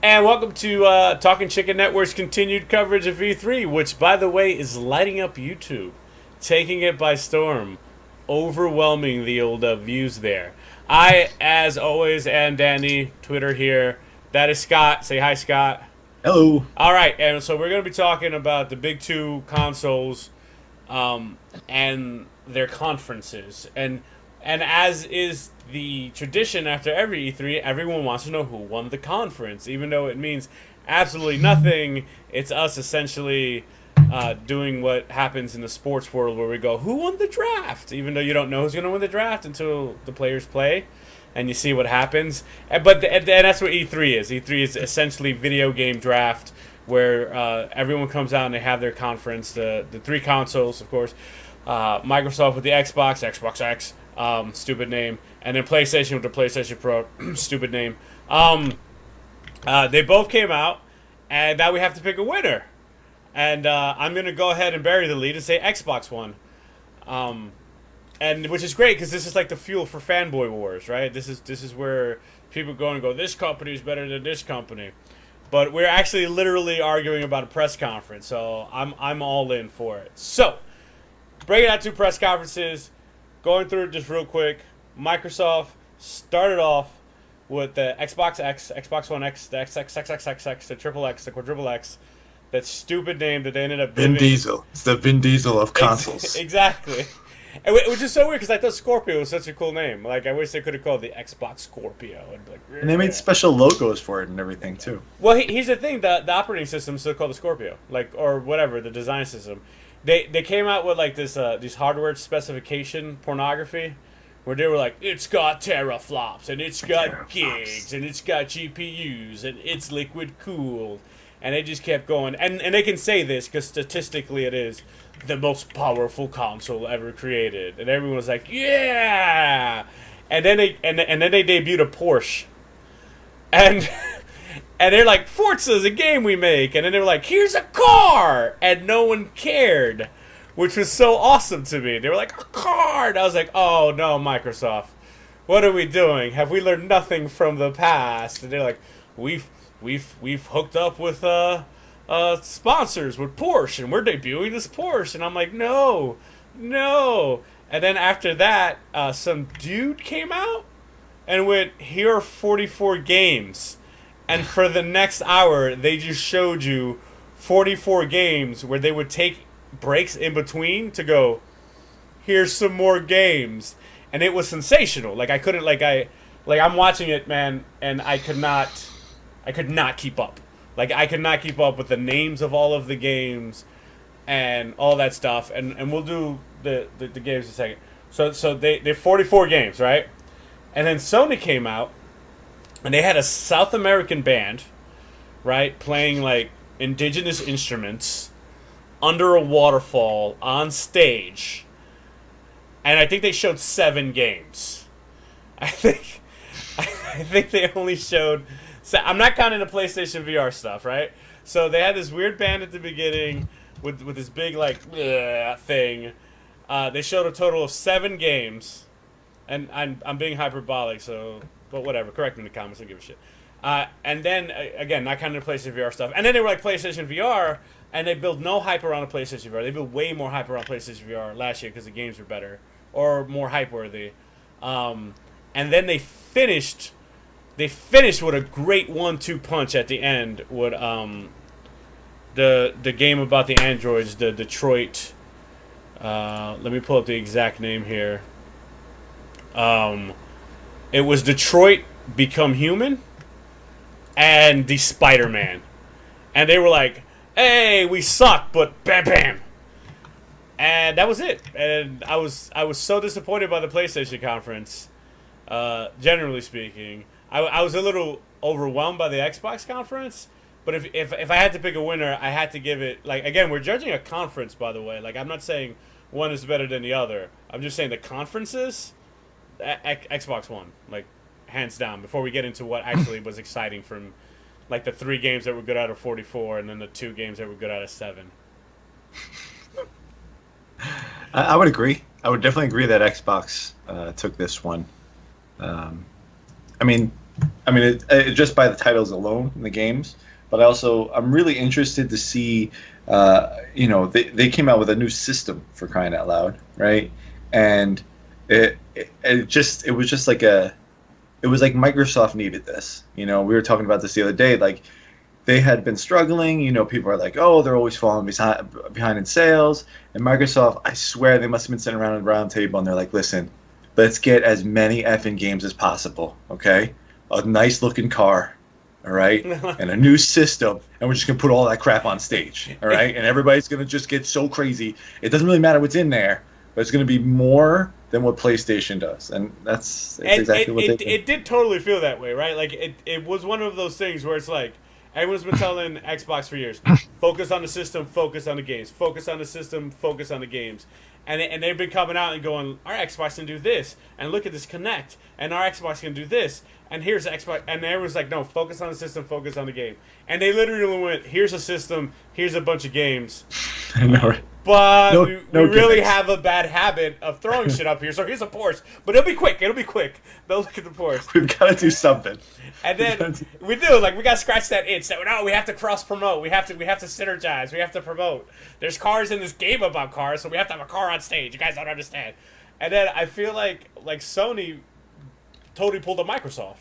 And welcome to Talking Chicken Network's continued coverage of E3, which, by the way, is lighting up YouTube, taking it by storm, overwhelming the old views there. I, as always, am Danny, Twitter here. That is Scott. Say hi, Scott. Hello. All right, and so we're going to be talking about the big two consoles and their conferences. And as is the tradition after every E3, everyone wants to know who won the conference, even though it means absolutely nothing. It's us essentially doing what happens in the sports world where we go, who won the draft? Even though you don't know who's going to win the draft until the players play and you see what happens. And that's what E3 is. E3 is essentially video game draft where everyone comes out and they have their conference. The three consoles, of course. Microsoft with the Xbox, Xbox X, stupid name, and then PlayStation with the PlayStation Pro, stupid name. They both came out, and now we have to pick a winner. And I'm gonna go ahead and bury the lead and say Xbox won, and which is great because this is like the fuel for fanboy wars, right? This is where people go and go, this company is better than this company, but we're actually literally arguing about a press conference, so I'm all in for it. So, breaking out two press conferences, going through it just real quick. Microsoft started off with the Xbox X, Xbox One X, the XXXXX, the Triple X, the Quadruple X, that stupid name that they ended up giving. Vin Diesel. It's the Vin Diesel of consoles. Exactly. Which is so weird because I thought Scorpio was such a cool name. Like, I wish they could have called it the Xbox Scorpio. And they made special logos for it and everything, too. Well, here's the thing. The operating system is still called the Scorpio. Like, or whatever, the design system. They came out with, like, these hardware specification pornography where they were like, it's got teraflops, and it's got gigs, and it's got GPUs, and it's liquid cooled. And they just kept going. And they can say this because statistically it is the most powerful console ever created. And everyone was like, yeah! And then they debuted a Porsche. And they're like, Forza is a game we make. And then they were like, here's a car! And no one cared. Which was so awesome to me. They were like, a car! And I was like, oh no, Microsoft. What are we doing? Have we learned nothing from the past? And they're like, We've hooked up with sponsors with Porsche, and we're debuting this Porsche. And I'm like, no. And then after that, some dude came out and went, here are 44 games. And for the next hour, they just showed you 44 games where they would take breaks in between to go, here's some more games. And it was sensational. Like, I couldn't, I'm watching it, man, and I could not keep up. Like, I could not keep up with the names of all of the games and all that stuff. And we'll do the games in a second. So they 44 games, right? And then Sony came out, and they had a South American band, right, playing, like, indigenous instruments under a waterfall on stage. And I think they showed 7 games. I think they only showed... So I'm not counting the PlayStation VR stuff, right? So they had this weird band at the beginning with this big, like, thing. They showed a total of 7 games. And I'm being hyperbolic, so... But whatever, correct me in the comments, I don't give a shit. And then, again, not counting the PlayStation VR stuff. And then they were like, PlayStation VR, and they built no hype around the PlayStation VR. They built way more hype around PlayStation VR last year because the games were better. Or more hype-worthy. And then they finished with a great 1-2 punch at the end with the game about the androids, the Detroit. Let me pull up the exact name here. It was Detroit Become Human and the SpiderMan. And they were like, hey, we suck, but bam bam. And that was it. And I was so disappointed by the PlayStation conference, generally speaking. I was a little overwhelmed by the Xbox conference, but if I had to pick a winner, I had to give it, like, again, we're judging a conference, by the way. Like, I'm not saying one is better than the other. I'm just saying the conferences, Xbox won, like, hands down, before we get into what actually was exciting from, like, the 3 games that were good out of 44 and then the 2 games that were good out of 7. I would agree. I would definitely agree that Xbox took this one. I mean, I mean, just by the titles alone in the games. But I'm really interested to see. They came out with a new system for crying out loud, right? And it was just like it was like Microsoft needed this. We were talking about this the other day. Like they had been struggling. People are like, oh, they're always falling behind in sales. And Microsoft, I swear, they must have been sitting around a round table and they're like, listen, let's get as many effing games as possible, okay? A nice looking car, all right, and a new system, and we're just gonna put all that crap on stage, all right, and everybody's gonna just get so crazy. It doesn't really matter what's in there, but it's gonna be more than what PlayStation does, and that's exactly what they did. It did totally feel that way, right? Like it was one of those things where it's like everyone's been telling Xbox for years, focus on the system, focus on the games, focus on the system, focus on the games. And they've been coming out and going, our Xbox can do this, and look at this Connect, and our Xbox can do this, and here's the Xbox, and everyone's like, no, focus on the system, focus on the game. And they literally went, here's a system, here's a bunch of games. I know, right? But we really have a bad habit of throwing shit up here, so here's a Porsche. But it'll be quick. They'll look at the Porsche. We've got to do something. And then we do, like, we got to scratch that itch. That, no, we have to cross-promote. We have to synergize. We have to promote. There's cars in this game about cars, so we have to have a car on stage. You guys don't understand. And then I feel like Sony totally pulled a Microsoft,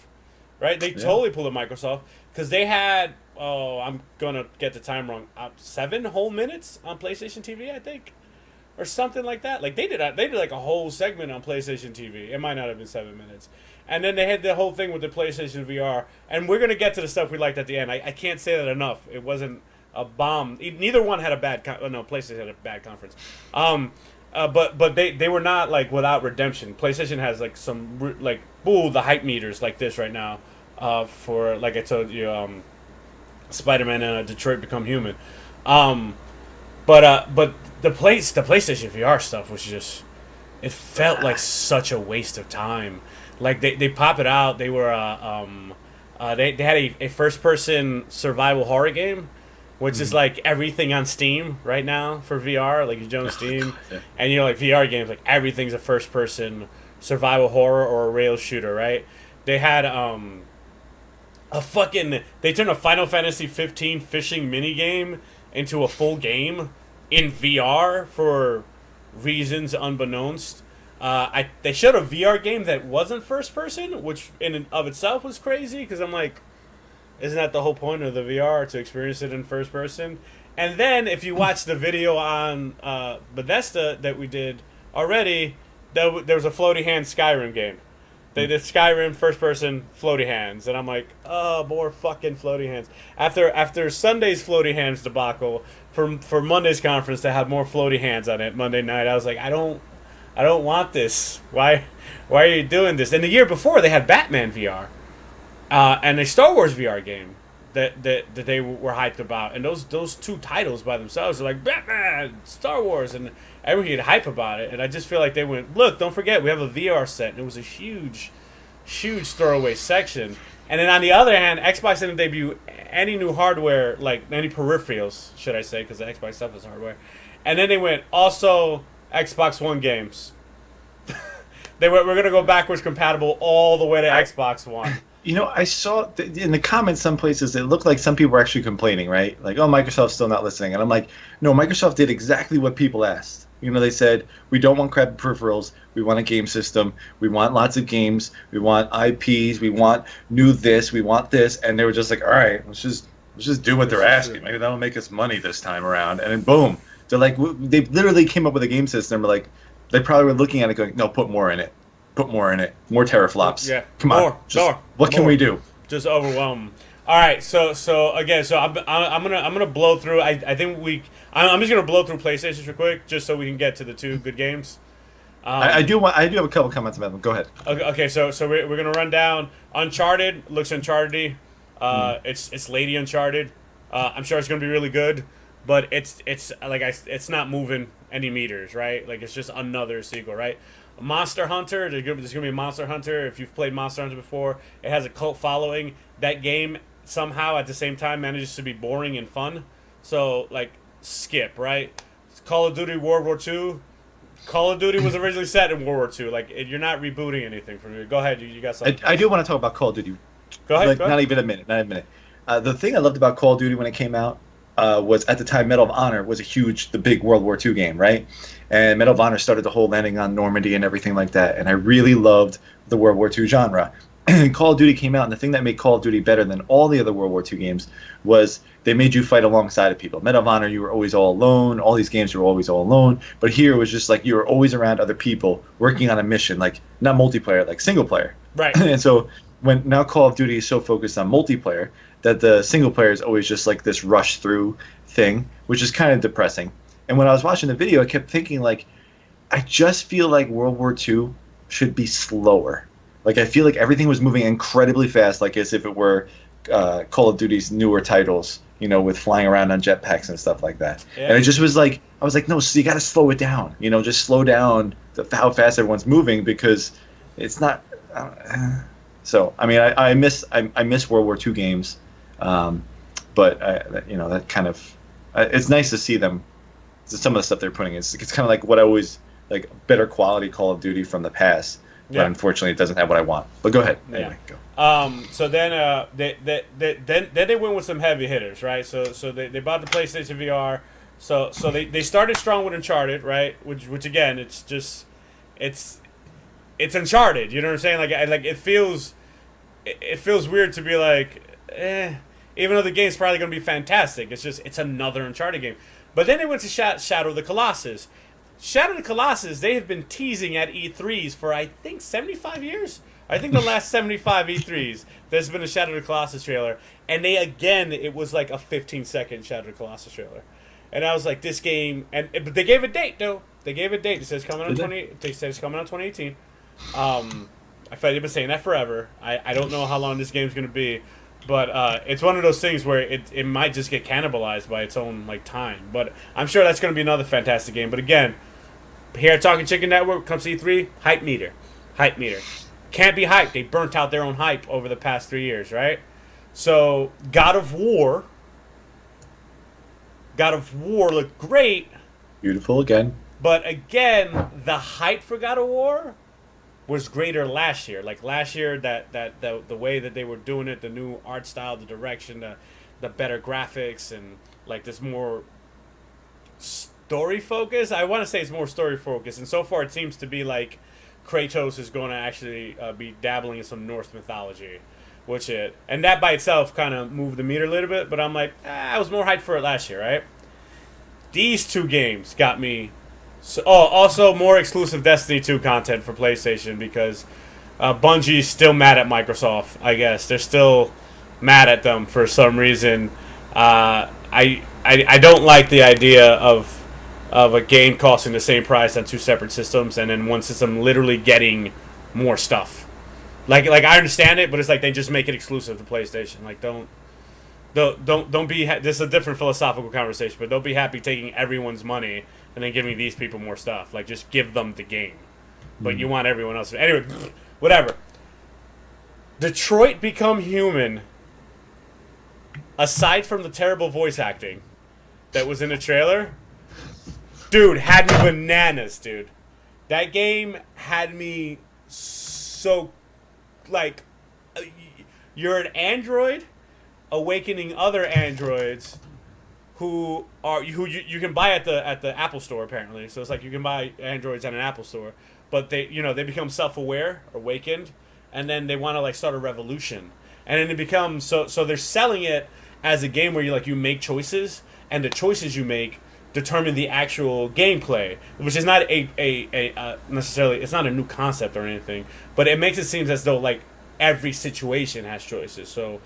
right? They totally pulled a Microsoft because they had, I'm going to get the time wrong, 7 whole minutes on PlayStation TV, I think, or something like that. Like they did like a whole segment on PlayStation TV. It might not have been 7 minutes. And then they had the whole thing with the PlayStation VR. And we're going to get to the stuff we liked at the end. I can't say that enough. It wasn't a bomb. Neither one had a bad PlayStation had a bad conference. But they were not like without redemption. PlayStation has like some like the hype meters like this right now for, like I told you, SpiderMan and Detroit Become Human. But the PlayStation VR stuff was just, it felt like such a waste of time. Like they pop it out. They were they had a first person survival horror game, which is like everything on Steam right now for VR. Like you jump on Steam, and like VR games, like everything's a first person survival horror or a rail shooter, right? They had they turned a Final Fantasy 15 fishing mini game into a full game in VR for reasons unbeknownst. They showed a VR game that wasn't first person, which in and of itself was crazy because I'm like, isn't that the whole point of the VR, to experience it in first person? And then if you watch the video on Bethesda that we did already, there was a floaty hand Skyrim game. They did Skyrim first person floaty hands, and I'm like, oh, more fucking floaty hands. After Sunday's floaty hands debacle, for Monday's conference they had more floaty hands on it Monday night. I was like, I don't want this. Why are you doing this? And the year before they had Batman VR, and a Star Wars VR game that they were hyped about. And those two titles by themselves are like Batman, Star Wars, and everyone get hype about it. And I just feel like they went, look, don't forget we have a VR set, and it was a huge throwaway section. And then on the other hand, Xbox didn't debut any new hardware, like any peripherals, should I say, because the Xbox stuff is hardware. And then they went, also Xbox One games. We're going to go backwards compatible all the way to Xbox One. I saw in the comments some places it looked like some people were actually complaining, right? Like, oh, Microsoft's still not listening. And I'm like, no, Microsoft did exactly what people asked. They said, we don't want crappy peripherals. We want a game system. We want lots of games. We want IPs. We want new this. We want this. And they were just like, all right, let's just do what they're asking. Maybe that'll make us money this time around. And then boom. They're like, they literally came up with a game system. We're like, they probably were looking at it going, no, put more in it. Put more in it. More teraflops. Yeah. Come on. What can we do? Just overwhelm. All right. So again, I'm gonna blow through. I'm just gonna blow through PlayStation real quick, just so we can get to the two good games. I do have a couple comments about them. Go ahead. Okay. So we're gonna run down Uncharted. Looks Uncharted. It's Lady Uncharted. I'm sure it's gonna be really good, but it's not moving any meters, right? Like it's just another sequel, right? Monster Hunter, there's going to be a Monster Hunter. If you've played Monster Hunter before, it has a cult following. That game somehow at the same time manages to be boring and fun. So, like, skip, right? Call of Duty World War II. Call of Duty was originally set in World War II. Like, you're not rebooting anything from it. Go ahead, you got something. I do want to talk about Call of Duty Go ahead. like Go ahead. not even a minute, not a minute. The thing I loved about Call of Duty when it came out was at the time Medal of Honor was the big World War II game, right? And Medal of Honor started the whole landing on Normandy and everything like that. And I really loved the World War II genre. And Call of Duty came out, and the thing that made Call of Duty better than all the other World War II games was they made you fight alongside of people. Medal of Honor, you were always all alone. All these games, you were always all alone. But here it was just like you were always around other people working on a mission, like not multiplayer, like single player. Right. And so when now Call of Duty is so focused on multiplayer that the single player is always just like this rush through thing, which is kind of depressing. And when I was watching the video, I kept thinking like, I just feel like World War II should be slower. Like I feel like everything was moving incredibly fast, like as if it were Call of Duty's newer titles, you know, with flying around on jetpacks and stuff like that. Yeah. And it just was like, I was like, no, so you got to slow it down. You know, just slow down how fast everyone's moving because it's not. So I mean, I miss World War II games, but you know that kind of it's nice to see them. Some of the stuff they're putting it's kind of like what I always like better quality Call of Duty from the past. But unfortunately, it doesn't have what I want. But go ahead. Anyway, go. So then they went with some heavy hitters, right? So they bought the PlayStation VR. So they started strong with Uncharted, right? Which again, it's Uncharted. You know what I'm saying? Like it feels weird to be like, even though the game's probably gonna be fantastic. It's another Uncharted game. But then they went to Shadow of the Colossus. Shadow of the Colossus, they have been teasing at E3s for, I think, 75 years? I think the last 75 E3s, there's been a Shadow of the Colossus trailer. And it was like a 15-second Shadow of the Colossus trailer. And I was like, this game... But they gave a date, though. They gave a date. It says coming on 2018. I feel like they've been saying that forever. I don't know how long this game's going to be. But it's one of those things where it might just get cannibalized by its own like time. But I'm sure that's going to be another fantastic game. But again, here at Talking Chicken Network, comes to E3, hype meter. Hype meter. Can't be hyped. They burnt out their own hype over the past 3 years, right? So, God of War looked great. Beautiful again. But again, the hype for God of War was greater last year. Like last year, the way that they were doing it, the new art style, the direction, the better graphics, and like this more story focus. I want to say it's more story focused, and so far it seems to be like Kratos is going to actually be dabbling in some Norse mythology, and that by itself kind of moved the meter a little bit. But I'm like, I was more hyped for it last year, right? These two games got me. So, also more exclusive Destiny 2 content for PlayStation because Bungie's still mad at Microsoft. I guess they're still mad at them for some reason. I don't like the idea of a game costing the same price on two separate systems and then one system literally getting more stuff. Like I understand it, but it's like they just make it exclusive to PlayStation. Like don't be. This is a different philosophical conversation, but don't be happy taking everyone's money and then giving these people more stuff. Like, just give them the game. But you want everyone else. Anyway, whatever. Detroit Become Human, aside from the terrible voice acting that was in the trailer, dude, had me bananas, dude. That game had me so, like, you're an android awakening other androids who you can buy at the Apple Store apparently. So it's like you can buy androids at an Apple Store, but they become self-aware, awakened, and then they want to like start a revolution. And then it becomes so they're selling it as a game where you make choices, and the choices you make determine the actual gameplay, which is not a necessarily, it's not a new concept or anything, but it makes it seem as though like every situation has choices. So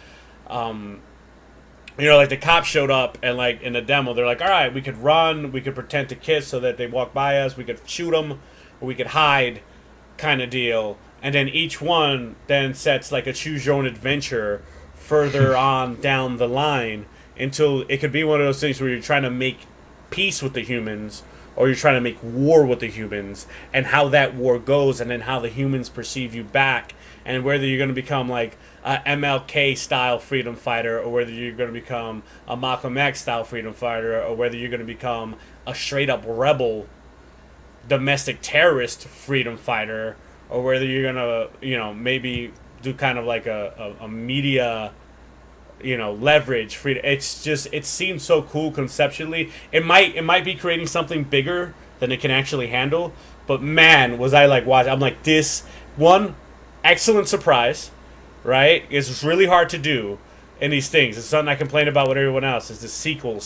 like the cops showed up and like in the demo, they're like, all right, we could run, we could pretend to kiss so that they walk by us, we could shoot them, or we could hide kind of deal. And then each one then sets like a choose your own adventure further on down the line until it could be one of those things where you're trying to make peace with the humans or you're trying to make war with the humans, and how that war goes, and then how the humans perceive you back, and whether you're going to become like a MLK style freedom fighter, or whether you're going to become a Malcolm X style freedom fighter, or whether you're going to become a straight up rebel domestic terrorist freedom fighter, or whether you're going to maybe do kind of like a media, leverage for it's just it seems so cool conceptually. It might be creating something bigger than it can actually handle. But man, was I like watching? I'm like, this one excellent surprise, right? It's really hard to do in these things. It's something I complain about with everyone else. Is the sequel.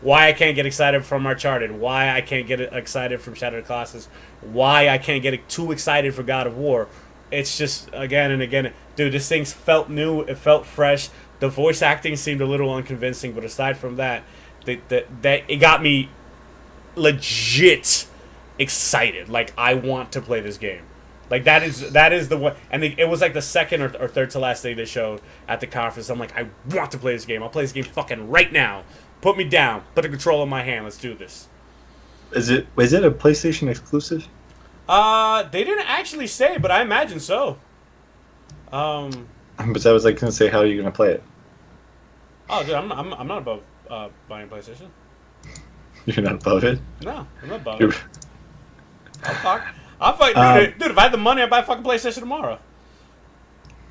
Why I can't get excited from Uncharted? Why I can't get excited from Shattered Colossus? Why I can't get too excited for God of War? It's just again and again, dude. This thing felt new. It felt fresh. The voice acting seemed a little unconvincing, but aside from that, that it got me legit excited. Like I want to play this game. Like that is the one, and it was like the second or third to last thing they showed at the conference. I'm like, I want to play this game. I'll play this game fucking right now. Put me down. Put the controller in my hand. Let's do this. Is it a PlayStation exclusive? They didn't actually say, but I imagine so. But I was like gonna say, how are you gonna play it? Oh, dude, I'm not about buying PlayStation. You're not about it? No, I'm not about it. I'll fuck, dude. If I had the money, I'd buy a fucking PlayStation tomorrow.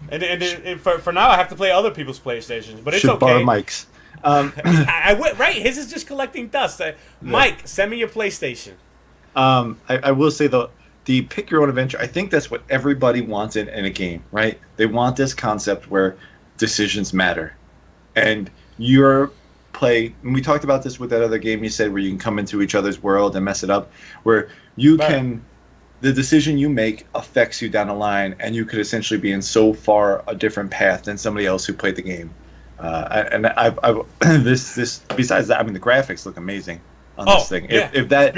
And for now, I have to play other people's PlayStations, but it's okay. Borrow Mike's. I went right. His is just collecting dust. Mike, send me your PlayStation. I will say though, the pick your own adventure. I think that's what everybody wants in a game, right? They want this concept where decisions matter, and your play. And we talked about this with that other game you said, where you can come into each other's world and mess it up, where you can. The decision you make affects you down the line, and you could essentially be in so far a different path than somebody else who played the game. This besides that, I mean, the graphics look amazing on this thing. Yeah. If that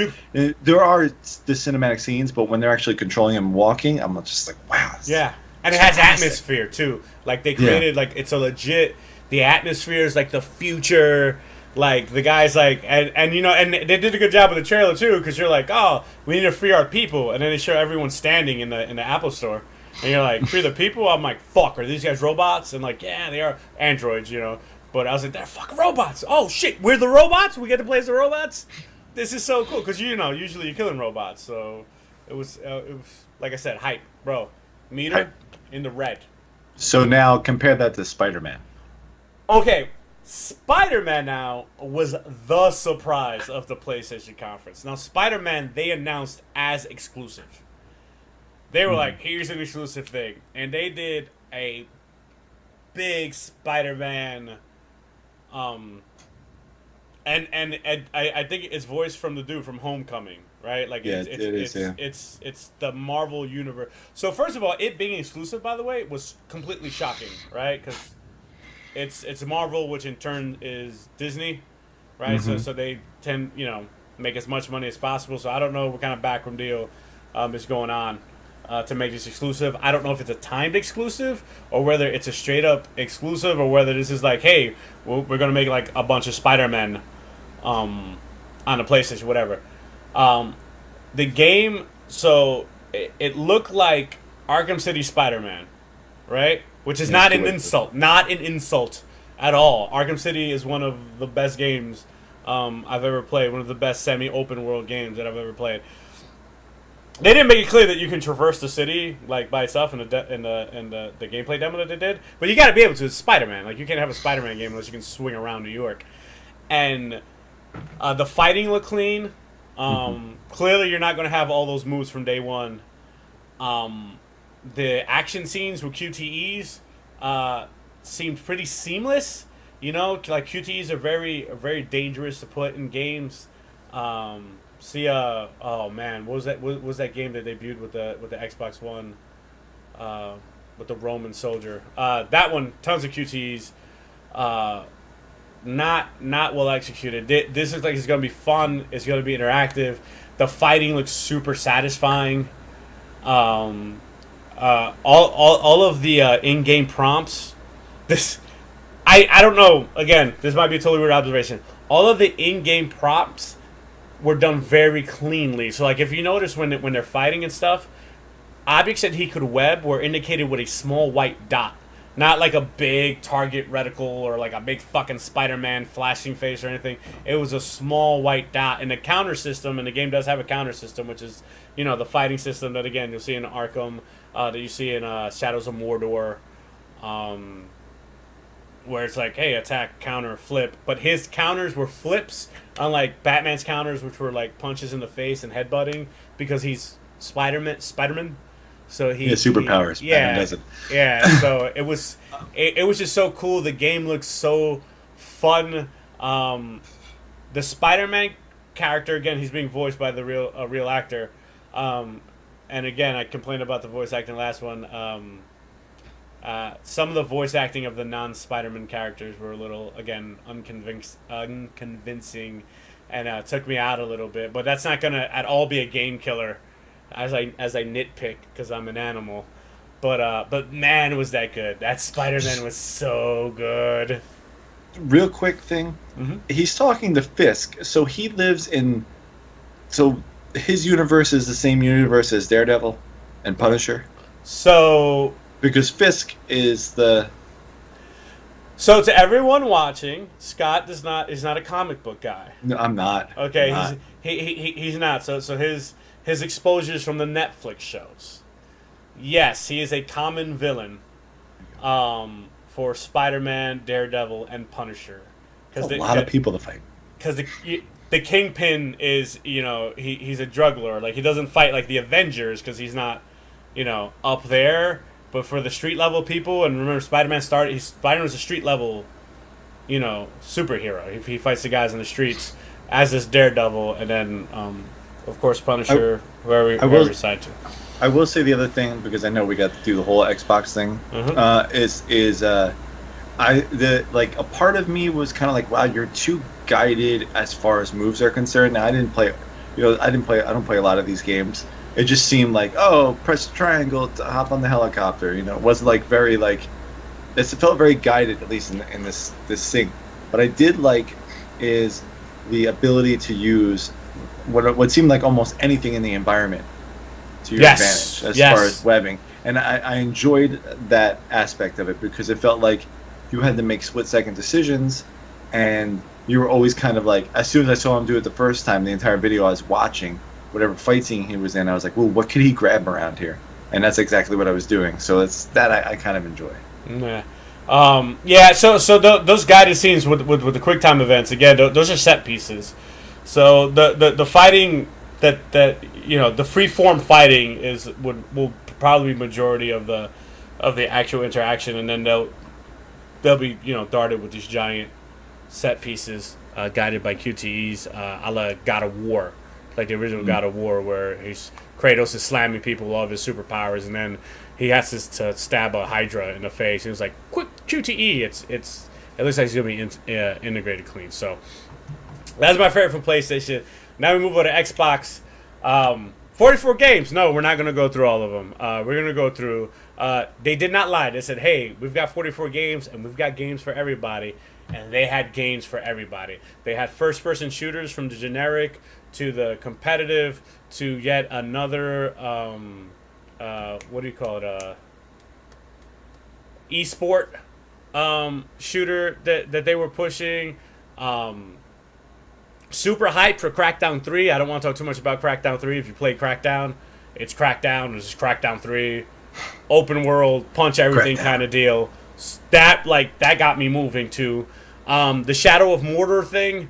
there are the cinematic scenes, but when they're actually controlling him walking, I'm just like, wow. Yeah, and it has atmosphere too. Like they created like it's a legit. The atmosphere is like the future. Like the guys like and and they did a good job with the trailer too, because you're like, oh, we need to free our people, and then they show everyone standing in the Apple store, and you're like, free the people. I'm like, fuck, are these guys robots? And like, yeah, they are androids, But I was like, they're fucking robots. Oh shit, we're the robots. We get to play as the robots. This is so cool because usually you're killing robots, so it was like I said, hype, bro. Meter in the red. So now compare that to SpiderMan. Okay. SpiderMan now was the surprise of the PlayStation conference. Now, SpiderMan, they announced as exclusive. They were like, here's an exclusive thing. And they did a big SpiderMan, and I think it's voiced from the dude from Homecoming, right? Like it's the Marvel universe. So first of all, it being exclusive, by the way, was completely shocking, right? Because it's Marvel, which in turn is Disney, right? Mm-hmm. So they tend, make as much money as possible. So I don't know what kind of backroom deal is going on to make this exclusive. I don't know if it's a timed exclusive or whether it's a straight up exclusive or whether this is like, hey, we're gonna make like a bunch of Spider-Man on the PlayStation, whatever. The game, so it looked like Arkham City Spider-Man, right? Which is not an insult. Not an insult at all. Arkham City is one of the best games I've ever played. One of the best semi-open world games that I've ever played. They didn't make it clear that you can traverse the city like by itself in the gameplay demo that they did. But you got to be able to. It's Spider-Man. Like you can't have a Spider-Man game unless you can swing around New York. And the fighting looked clean. Clearly, you're not going to have all those moves from day one. The action scenes with QTEs seemed pretty seamless. Like QTEs are very dangerous to put in games. Oh man, what was that game that debuted with the Xbox One with the Roman soldier? That one, tons of QTEs. Not well executed. This looks like it's gonna be fun. It's gonna be interactive. The fighting looks super satisfying. All of the in-game prompts. I don't know. Again, this might be a totally weird observation. All of the in-game prompts were done very cleanly. So, like, if you notice when they're fighting and stuff, objects that he could web were indicated with a small white dot, not like a big target reticle or like a big fucking Spider-Man flashing face or anything. It was a small white dot. And the counter system, and the game does have a counter system, which is the fighting system that again you'll see in Arkham. that you see in Shadows of Mordor, where it's like, hey, attack, counter, flip. But his counters were flips, unlike Batman's counters, which were like punches in the face and headbutting, because he's Spider-Man. So he has superpowers. Yeah, doesn't. Yeah. So it was just so cool. The game looks so fun. The Spider-Man character, again, he's being voiced by the real actor. And again, I complained about the voice acting last one. Some of the voice acting of the non-Spider-Man characters were a little, again, unconvincing, and took me out a little bit. But that's not gonna at all be a game killer, as I nitpick, because I'm an animal. But man, was that good! That Spider-Man was so good. Real quick thing, he's talking to Fisk, so he lives in. So his universe is the same universe as Daredevil and Punisher. So. Because Fisk is the. So to everyone watching, Scott is not a comic book guy. No, I'm not. Okay, I'm not. He's not. So his exposures from the Netflix shows. Yes, he is a common villain, for Spider-Man, Daredevil, and Punisher. There's a lot of people to fight. Because the Kingpin is, he's a drug lord. Like, he doesn't fight like the Avengers because he's not, up there. But for the street level people, and remember, Spider-Man's a street level, superhero. He fights the guys in the streets, as is Daredevil, and then, of course, Punisher, whoever we decide to. I will say the other thing, because I know we got to do the whole Xbox thing, a part of me was kind of like, wow, you're too guided as far as moves are concerned. Now, I don't play a lot of these games. It just seemed like, oh, press triangle to hop on the helicopter. It wasn't like very it felt very guided, at least in this thing. What I did like is the ability to use what seemed like almost anything in the environment to your advantage as far as webbing. And I enjoyed that aspect of it, because it felt like you had to make split-second decisions, and you were always kind of like, as soon as I saw him do it the first time, the entire video I was watching, whatever fight scene he was in, I was like, well, what could he grab around here? And that's exactly what I was doing. So I kind of enjoy. Yeah. So those guided scenes with the QuickTime events, again, those are set pieces. So the fighting that the free form fighting will probably be majority of the actual interaction, and then they'll be darted with these giant set pieces guided by QTEs, a la God of War. Like the original God of War, where Kratos is slamming people with all of his superpowers, and then he has to stab a Hydra in the face. He was like, quick QTE. It looks like he's gonna be integrated clean. So that's my favorite from PlayStation. Now we move on to Xbox. 44 games. No, we're not gonna go through all of them. We're gonna go through. They did not lie. They said, hey, we've got 44 games, and we've got games for everybody. And they had games for everybody. They had first-person shooters, from the generic to the competitive to yet another, what do you call it, esport shooter that they were pushing. Super hyped for Crackdown 3. I don't want to talk too much about Crackdown 3. If you play Crackdown, it's Crackdown. It's just Crackdown 3. Open world, punch everything kind of deal. That got me moving too. The Shadow of Mordor thing.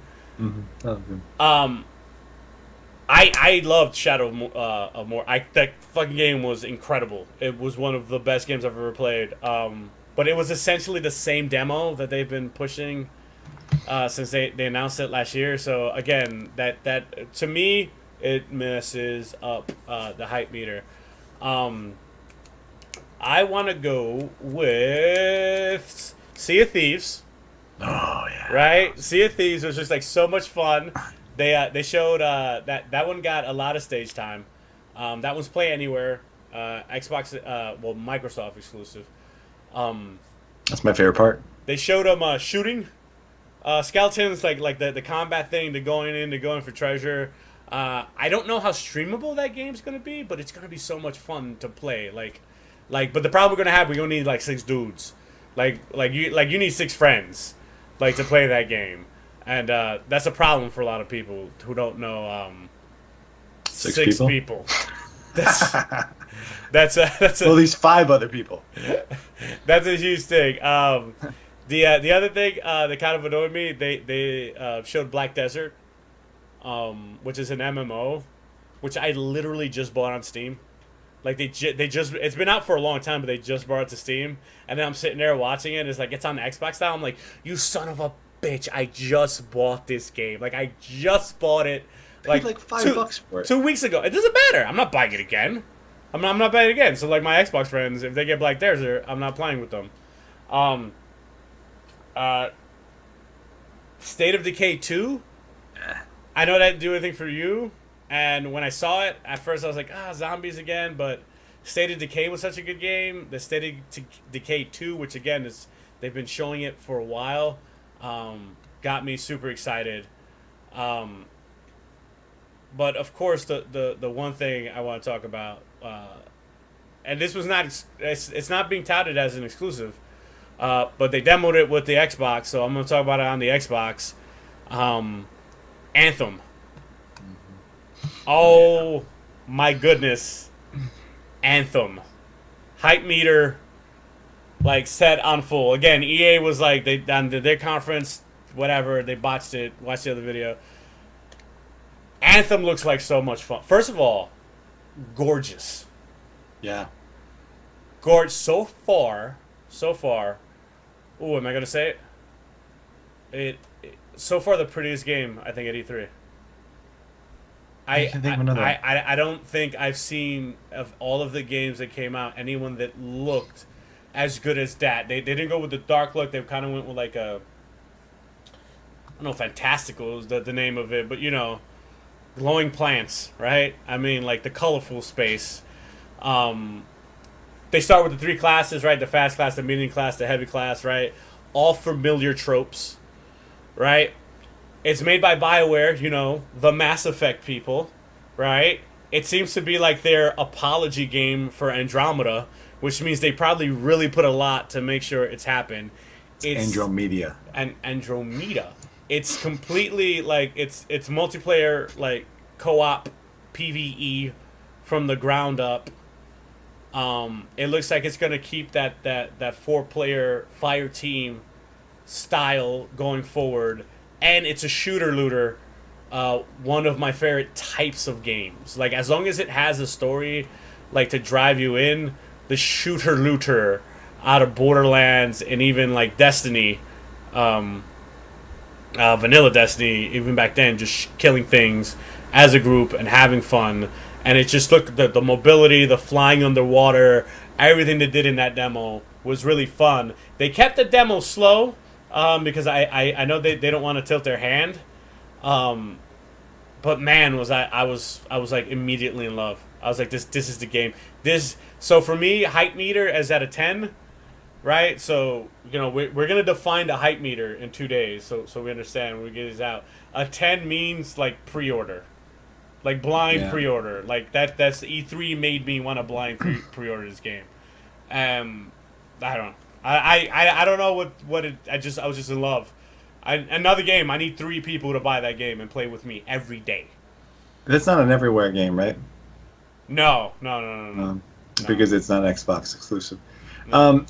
I loved Shadow of Mordor. That fucking game was incredible. It was one of the best games I've ever played. But it was essentially the same demo that they've been pushing since they announced it last year. So again, that to me, it messes up the hype meter. I want to go with Sea of Thieves. Oh yeah. Right? Sea of Thieves was just like so much fun. They showed that one got a lot of stage time. That one's Play Anywhere, Xbox, Microsoft exclusive. That's my favorite part. They showed them shooting skeletons, like the combat thing, to going for treasure. I don't know how streamable that game's gonna be, but it's gonna be so much fun to play. But the problem we're gonna have, we're gonna need like 6 dudes, like you need 6 friends, to play that game, and that's a problem for a lot of people who don't know 6 people. That's Well, a these 5 other people. that's a huge thing. The other thing that kind of annoyed me, they showed Black Desert, which is an MMO, which I literally just bought on Steam. Like they just it's been out for a long time, but they just brought it to Steam, and then I'm sitting there watching it. It's like it's on the Xbox now. I'm like, you son of a bitch! I just bought this game. Like I just bought it. Like $5 for it. 2 weeks ago. It doesn't matter. I'm not buying it again. I'm not buying it again. So like my Xbox friends, if they get Black Desert, I'm not playing with them. Uh, State of Decay 2. I know that didn't do anything for you. And when I saw it, at first I was like, zombies again. But State of Decay was such a good game. The State of Decay 2, which again is they've been showing it for a while, got me super excited. But of course, the one thing I want to talk about, and this was not it's not being touted as an exclusive, but they demoed it with the Xbox, so I'm going to talk about it on the Xbox. Anthem. Oh my goodness, Anthem, hype meter, like set on full. Again, EA was like they on their conference, whatever, they botched it. Watch the other video. Anthem looks like so much fun. First of all, gorgeous. Yeah. Gorgeous so far. Ooh, am I gonna say it? So far the prettiest game I think at E3. I don't think I've seen of all of the games that came out anyone that looked as good as that. They didn't go with the dark look. They kind of went with like a, I don't know, fantastical is the name of it, but you know, glowing plants, right? I mean, like the colorful space. They start with the 3 classes, right? The fast class, the medium class, the heavy class, right? All familiar tropes, right? It's made by BioWare, you know, the Mass Effect people, right? It seems to be like their apology game for Andromeda, which means they probably really put a lot to make sure it's happened. It's Andromeda. Andromeda. It's completely like it's multiplayer, like co-op PvE from the ground up. It looks like it's gonna keep that 4-player fire team style going forward. And it's a shooter looter, one of my favorite types of games. Like, as long as it has a story, like, to drive you in, the shooter looter out of Borderlands and even, like, Destiny, vanilla Destiny, even back then, just killing things as a group and having fun. And it just looked, the mobility, the flying underwater, everything they did in that demo was really fun. They kept the demo slow. Because I know they don't want to tilt their hand, but man, I was like immediately in love. I was like, this is the game. So for me, hype meter is at a 10, right? So you know we're gonna define the hype meter in 2 days, so we understand when we get this out. A 10 means like pre-order, like blind pre-order, like that's E3 made me want to blind pre-order this game. I don't know. I don't know what it. I was just in love. Another game. I need 3 people to buy that game and play with me every day. That's not an everywhere game, right? No. Because it's not Xbox exclusive. No.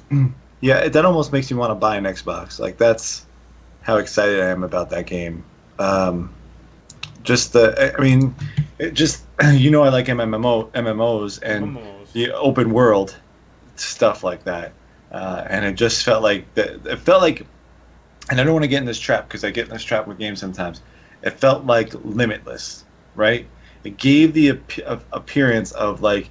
Yeah, that almost makes me want to buy an Xbox. Like that's how excited I am about that game. I like MMOs and the open world stuff like that. And it just felt like and I don't want to get in this trap because I get in this trap with games sometimes. It felt like Limitless, right? It gave the appearance of like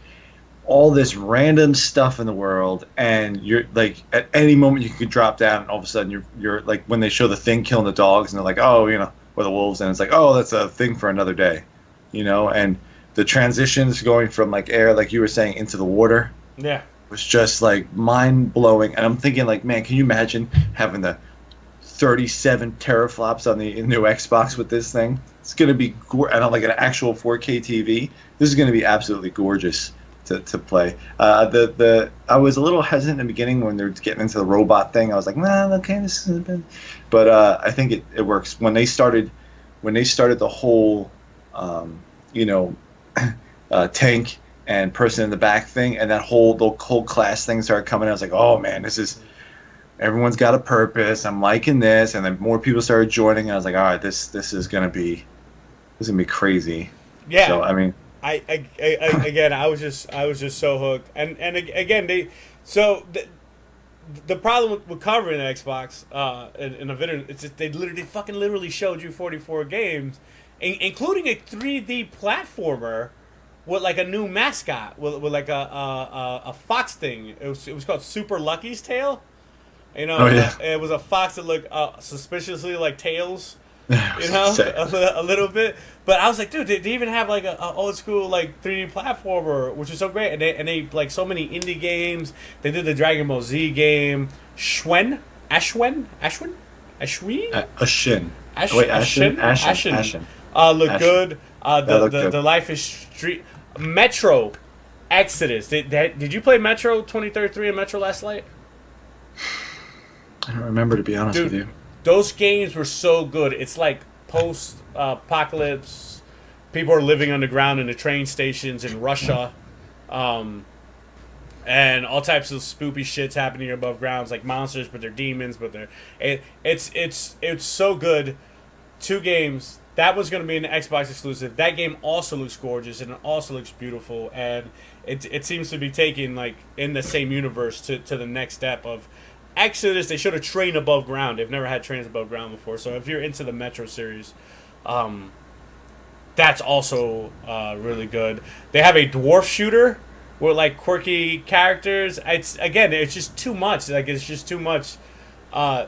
all this random stuff in the world, and you're like at any moment you could drop down, and all of a sudden you're like when they show the thing killing the dogs, and they're like, oh, you know, or the wolves, and it's like, oh, that's a thing for another day, you know, and the transitions going from like air, like you were saying, into the water. Yeah. Was just like mind blowing, and I'm thinking like, man, can you imagine having the 37 teraflops on the new Xbox with this thing? It's gonna be and on like an actual 4K TV. This is gonna be absolutely gorgeous to play. I was a little hesitant in the beginning when they were getting into the robot thing. I was like, nah, okay, this isn't bad. But I think it works. When they started the whole, tank and person in the back thing, and that whole class thing started coming. I was like, oh man, this is everyone's got a purpose. I'm liking this, and then more people started joining. And I was like, all right, this is gonna be crazy. Yeah. So I mean, again, I was just so hooked, and again the problem with covering an Xbox in a video, it's just they literally showed you 44 games, including a 3D platformer with like a new mascot with like a fox thing. It was called Super Lucky's Tail. You know, it was a fox that looked suspiciously like Tails. You know, a little bit. But I was like, dude, they even have like a old school like 3D platformer, which is so great. And they like so many indie games. They did the Dragon Ball Z game, Ashwin. Ashin. Look good. The Life is Street. Metro Exodus. Did you play Metro 2033 and Metro Last Light? I don't remember, to be honest with you. Those games were so good. It's like post-apocalypse. People are living underground in the train stations in Russia. And all types of spoopy shit's happening above ground. It's like monsters, but they're demons. But it's so good. 2 games. That was going to be an Xbox exclusive. That game also looks gorgeous, and it also looks beautiful. And it seems to be taking, like, in the same universe to the next step of Exodus. They showed a train above ground. They've never had trains above ground before. So if you're into the Metro series, that's also really good. They have a dwarf shooter with like quirky characters. It's just too much. Like, it's just too much to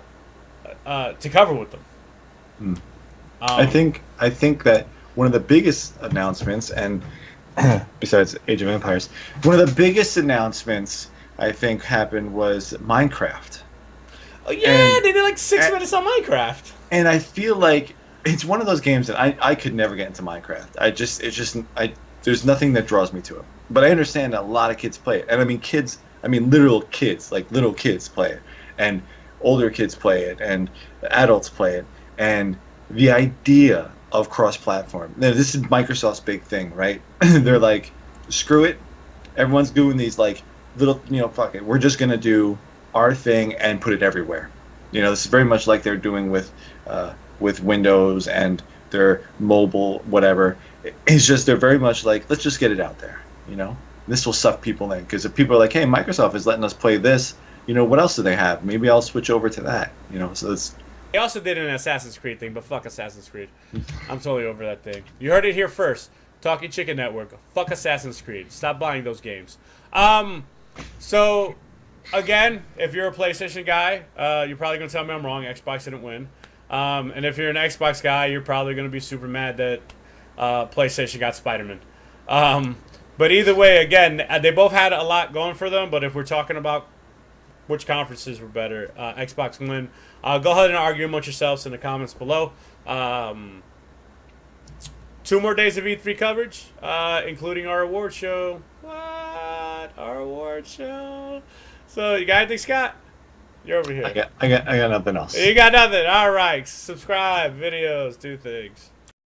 cover with them. I think that one of the biggest announcements, and besides Age of Empires, one of the biggest announcements I think happened was Minecraft. Oh yeah, they did like 6 minutes on Minecraft. And I feel like it's one of those games that I could never get into Minecraft. There's nothing that draws me to it. But I understand that a lot of kids play it. And I mean literal kids, like little kids play it. And older kids play it, and adults play it. And the idea of cross-platform. Now, this is Microsoft's big thing, right? They're like, screw it. Everyone's doing these like little, fuck it. We're just gonna do our thing and put it everywhere. This is very much like they're doing with Windows and their mobile whatever. It's just they're very much like, let's just get it out there. This will suck people in, because if people are like, hey, Microsoft is letting us play this, what else do they have? Maybe I'll switch over to that. So it's. They also did an Assassin's Creed thing, but fuck Assassin's Creed. I'm totally over that thing. You heard it here first. Talking Chicken Network. Fuck Assassin's Creed. Stop buying those games. So, again, if you're a PlayStation guy, you're probably going to tell me I'm wrong. Xbox didn't win. And if you're an Xbox guy, you're probably going to be super mad that PlayStation got SpiderMan. But either way, again, they both had a lot going for them. But if we're talking about which conferences were better, Xbox win. Go ahead and argue amongst yourselves in the comments below. 2 more days of E3 coverage, including our award show. What? Our award show? So, you got anything, Scott? You're over here. I got nothing else. You got nothing. All right. Subscribe, videos, do things.